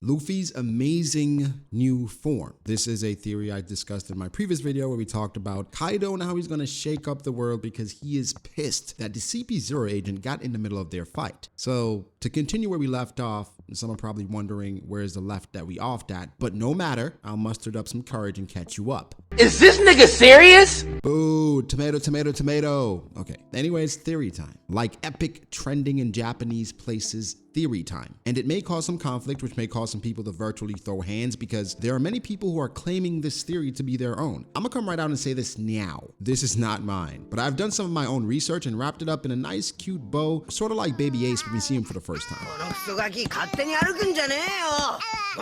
Luffy's amazing new form. This is a theory I discussed in my previous video where we talked about Kaido and how he's going to shake up the world because he is pissed that the CP0 agent got in the middle of their fight. So to continue where we left off, some are probably wondering where's the left that we offed at, but no matter, I'll muster up some courage and catch you up. Is this nigga serious? Boo, tomato, tomato, tomato. Okay, anyways, theory time. Like epic trending in Japanese places theory time. And it may cause some conflict, which may cause some people to virtually throw hands because there are many people who are claiming this theory to be their own. I'm gonna come right out and say this now. This is not mine, but I've done some of my own research and wrapped it up in a nice cute bow, sort of like Baby Ace when we see him for the first time.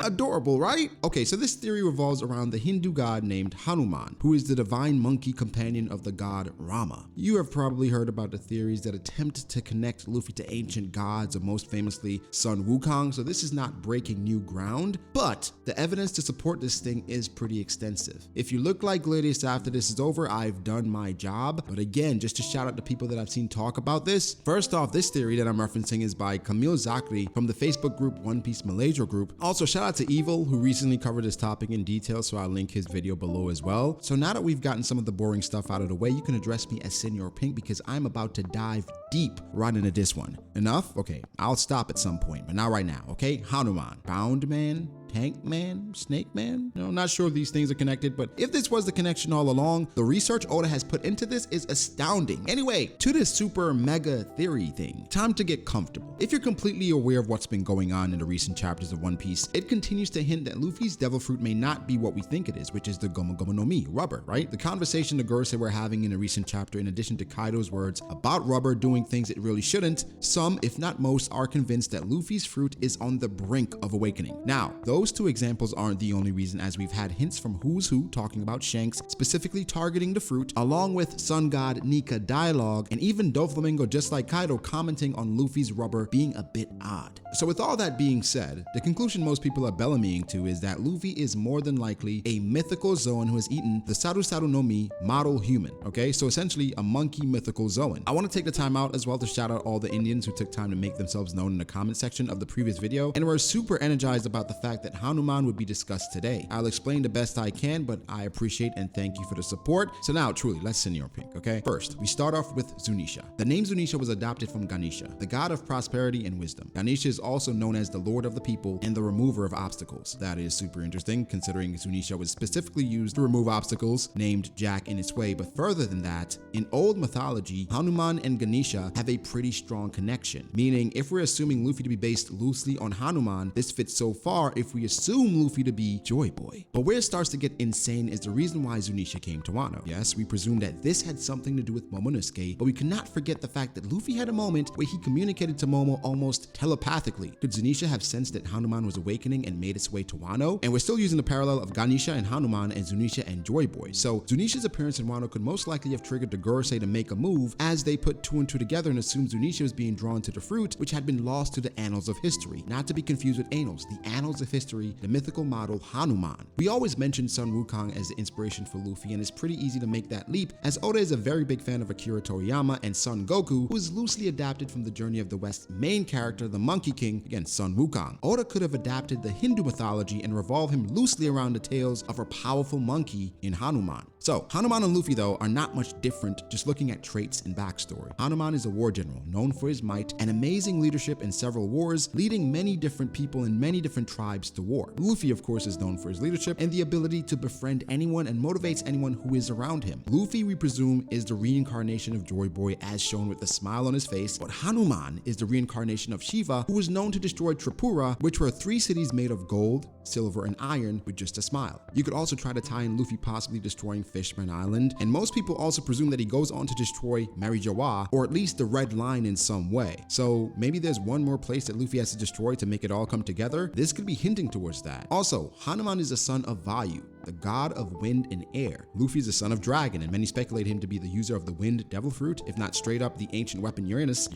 Adorable, right? Okay, so this theory revolves around the Hindu god named Hanuman, who is the divine monkey companion of the god Rama. You have probably heard about the theories that attempt to connect Luffy to ancient gods, or most famously Sun Wukong, so this is not breaking new ground, but the evidence to support this thing is pretty extensive. If you look like Gladius after this is over, I've done my job. But again, just to shout out to people that I've seen talk about this, first off, this theory that I'm referencing is by Camille Zakri from the Facebook group One Piece Malaysia group. Also, shout out to Evil, who recently covered this topic in detail, so I'll link his video below as well. So now that we've gotten some of the boring stuff out of the way, you can address me as Senor Pink because I'm about to dive deep right into this one. Enough? Okay, I'll stop at some point, but not right now, okay? Hanuman, Bound Man, Tank Man, Snake Man? No, not sure if these things are connected, but if this was the connection all along, the research Oda has put into this is astounding. Anyway, to this super mega theory thing, time to get comfortable. If you're completely aware of what's been going on in the recent chapters of One Piece, it continues to hint that Luffy's devil fruit may not be what we think it is, which is the Gomu Gomu no Mi, rubber, right? The conversation the Gorosei were having in a recent chapter, in addition to Kaido's words about rubber doing things it really shouldn't, some, if not most, are convinced that Luffy's fruit is on the brink of awakening. Now, those two examples aren't the only reason, as we've had hints from Who's Who talking about Shanks specifically targeting the fruit, along with Sun God Nika dialogue, and even Doflamingo, just like Kaido, commenting on Luffy's rubber being a bit odd. So with all that being said, the conclusion most people are bellamying to is that Luffy is more than likely a mythical Zoan who has eaten the Saru Saru no Mi model human, okay? So essentially a monkey mythical Zoan. I want to take the time out as well to shout out all the Indians who took time to make themselves known in the comment section of the previous video and were super energized about the fact that Hanuman would be discussed today. I'll explain the best I can, but I appreciate and thank you for the support. So now, truly, let's Senor Pink, okay? First, we start off with Zunisha. The name Zunisha was adopted from Ganesha, the god of prosperity and wisdom. Ganesha is also known as the Lord of the People and the remover of obstacles. That is super interesting, considering Zunisha was specifically used to remove obstacles, named Jack in its way. But further than that, in old mythology, Hanuman and Ganesha have a pretty strong connection, meaning if we're assuming Luffy to be based loosely on Hanuman, this fits so far if we assume Luffy to be Joy Boy. But where it starts to get insane is the reason why Zunisha came to Wano. Yes, we presume that this had something to do with Momonosuke, but we cannot forget the fact that Luffy had a moment where he communicated to Momo almost telepathically. Could Zunisha have sensed that Hanuman was awakening and made its way to Wano? And we're still using the parallel of Ganesha and Hanuman and Zunisha and Joy Boy. So Zunisha's appearance in Wano could most likely have triggered the Gorosei to make a move, as they put two and two together and assumed Zunisha was being drawn to the fruit, which had been lost to the annals of history. Not to be confused with annals, the annals of history, the mythical model Hanuman. We always mention Sun Wukong as the inspiration for Luffy, and it's pretty easy to make that leap, as Oda is a very big fan of Akira Toriyama and Son Goku, who is loosely adapted from the Journey of the West main character, the Monkey King, again Sun Wukong. Oda could have adapted the Hindu mythology and revolve him loosely around the tales of a powerful monkey in Hanuman. So, Hanuman and Luffy, though, are not much different just looking at traits and backstory. Hanuman is a war general, known for his might and amazing leadership in several wars, leading many different people in many different tribes to war. Luffy, of course, is known for his leadership and the ability to befriend anyone and motivates anyone who is around him. Luffy, we presume, is the reincarnation of Joy Boy, as shown with the smile on his face, but Hanuman is the reincarnation of Shiva, who was known to destroy Tripura, which were 3 cities made of gold, silver, and iron with just a smile. You could also try to tie in Luffy possibly destroying Fishman Island, and most people also presume that he goes on to destroy Marijawa, or at least the Red Line in some way. So maybe there's one more place that Luffy has to destroy to make it all come together. This could be hinting towards that. Also, Hanuman is the son of Vayu, the god of wind and air. Luffy is the son of Dragon, and many speculate him to be the user of the wind devil fruit, if not straight up the ancient weapon Uranus,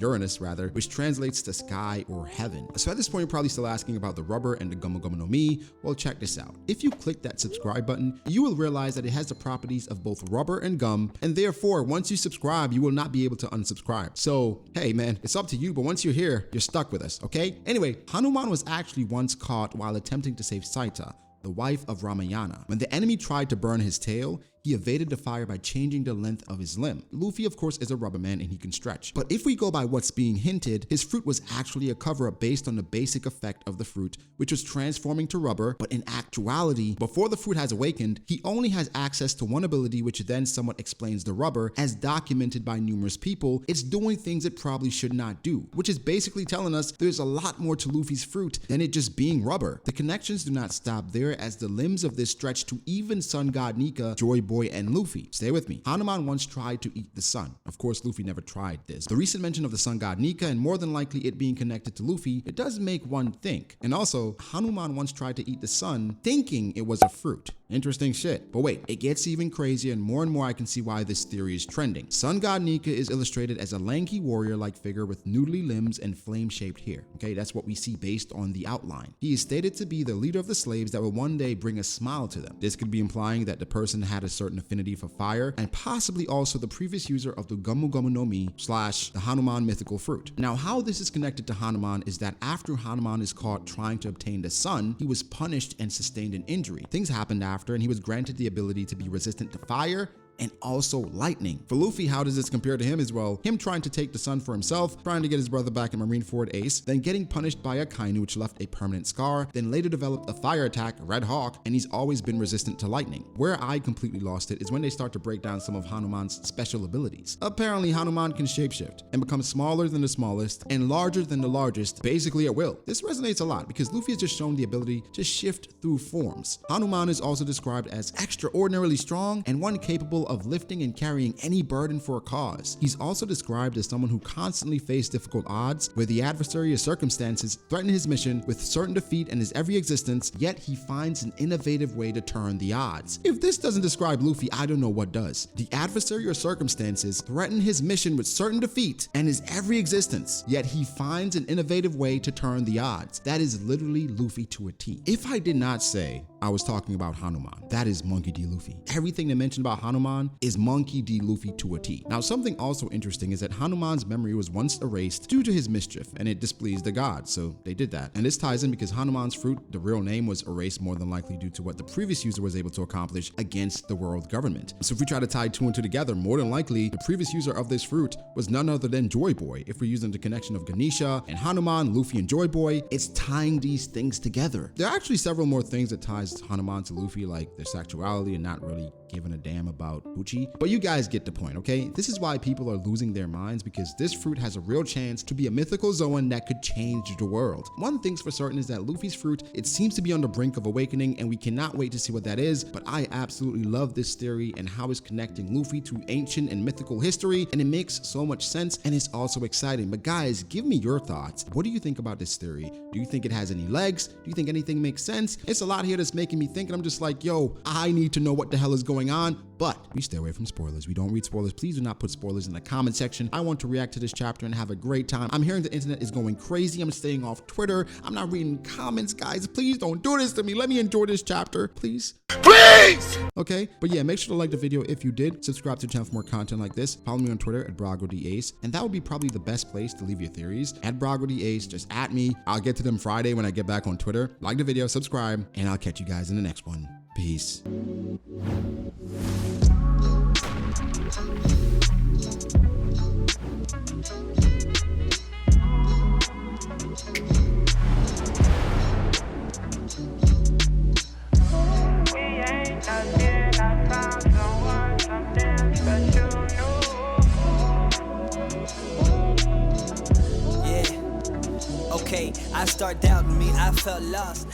which translates to sky or heaven. So at this point, you're probably still asking about the rubber and the Gomu Gomu no Mi. Well, check this out. If you click that subscribe button, you will realize that it has the properties of both rubber and gum, and therefore, once you subscribe, you will not be able to unsubscribe. So, hey man, it's up to you, but once you're here, you're stuck with us, okay? Anyway, Hanuman was actually once caught while attempting to save Saita, the wife of Ramayana. When the enemy tried to burn his tail, he evaded the fire by changing the length of his limb. Luffy, of course, is a rubber man and he can stretch. But if we go by what's being hinted, his fruit was actually a cover-up based on the basic effect of the fruit, which was transforming to rubber. But in actuality, before the fruit has awakened, he only has access to one ability, which then somewhat explains the rubber. As documented by numerous people, it's doing things it probably should not do, which is basically telling us there's a lot more to Luffy's fruit than it just being rubber. The connections do not stop there, as the limbs of this stretch to even Sun God Nika, Joy Boy, and Luffy. Stay with me. Hanuman once tried to eat the sun. Of course, Luffy never tried this. The recent mention of the sun god Nika, and more than likely it being connected to Luffy, it does make one think. And also, Hanuman once tried to eat the sun thinking it was a fruit. Interesting shit. But wait, it gets even crazier, and more I can see why this theory is trending. Sun god Nika is illustrated as a lanky warrior-like figure with noodly limbs and flame-shaped hair. Okay, that's what we see based on the outline. He is stated to be the leader of the slaves that will one day bring a smile to them. This could be implying that the person had a certain affinity for fire, and possibly also the previous user of the Gomu Gomu no Mi / the Hanuman mythical fruit. Now, how this is connected to Hanuman is that after Hanuman is caught trying to obtain the sun, he was punished and sustained an injury. Things happened after, and he was granted the ability to be resistant to fire and also lightning. For Luffy, how does this compare to him as well? Him trying to take the sun for himself, trying to get his brother back in Marineford Ace, then getting punished by a Kainu, which left a permanent scar, then later developed a fire attack, Red Hawk, and he's always been resistant to lightning. Where I completely lost it is when they start to break down some of Hanuman's special abilities. Apparently, Hanuman can shapeshift and become smaller than the smallest and larger than the largest, basically at will. This resonates a lot because Luffy has just shown the ability to shift through forms. Hanuman is also described as extraordinarily strong and one capable of lifting and carrying any burden for a cause. He's also described as someone who constantly faced difficult odds, where the adversary or circumstances threaten his mission with certain defeat and his every existence, yet he finds an innovative way to turn the odds. If this doesn't describe Luffy, I don't know what does. The adversary or circumstances threaten his mission with certain defeat and his every existence, yet he finds an innovative way to turn the odds. That is literally Luffy to a T. If I did not say I was talking about Hanuman, that is Monkey D. Luffy. Everything they mentioned about Hanuman is Monkey D. Luffy to a T. Now, something also interesting is that Hanuman's memory was once erased due to his mischief, and it displeased the gods, so they did that. And this ties in because Hanuman's fruit, the real name, was erased more than likely due to what the previous user was able to accomplish against the world government. So if we try to tie two and two together, more than likely, the previous user of this fruit was none other than Joy Boy. If we're using the connection of Ganesha and Hanuman, Luffy and Joy Boy, it's tying these things together. There are actually several more things that ties Hanuman to Luffy, like their sexuality and not really giving a damn about Uchi. But you guys get the point, okay? This is why people are losing their minds, because this fruit has a real chance to be a mythical Zoan that could change the world. One thing's for certain is that Luffy's fruit, it seems to be on the brink of awakening, and we cannot wait to see what that is. But I absolutely love this theory and how it's connecting Luffy to ancient and mythical history, and it makes so much sense, and it's also exciting. But guys, give me your thoughts. What do you think about this theory? Do you think it has any legs? Do you think anything makes sense? It's a lot here that's making me think, and I'm just like, yo, I need to know what the hell is going on. But we stay away from spoilers. We don't read spoilers. Please do not put spoilers in the comment section. I want to react to this chapter and have a great time. I'm hearing the internet is going crazy. I'm staying off Twitter. I'm not reading comments, guys. Please don't do this to me. Let me enjoy this chapter, please. Please! Okay, but yeah, make sure to like the video if you did. Subscribe to the channel for more content like this. Follow me on Twitter at BD.A, and that would be probably the best place to leave your theories. At BD.A, just at me. I'll get to them Friday when I get back on Twitter. Like the video, subscribe, and I'll catch you guys in the next one. Peace. I start doubting me, I felt lost.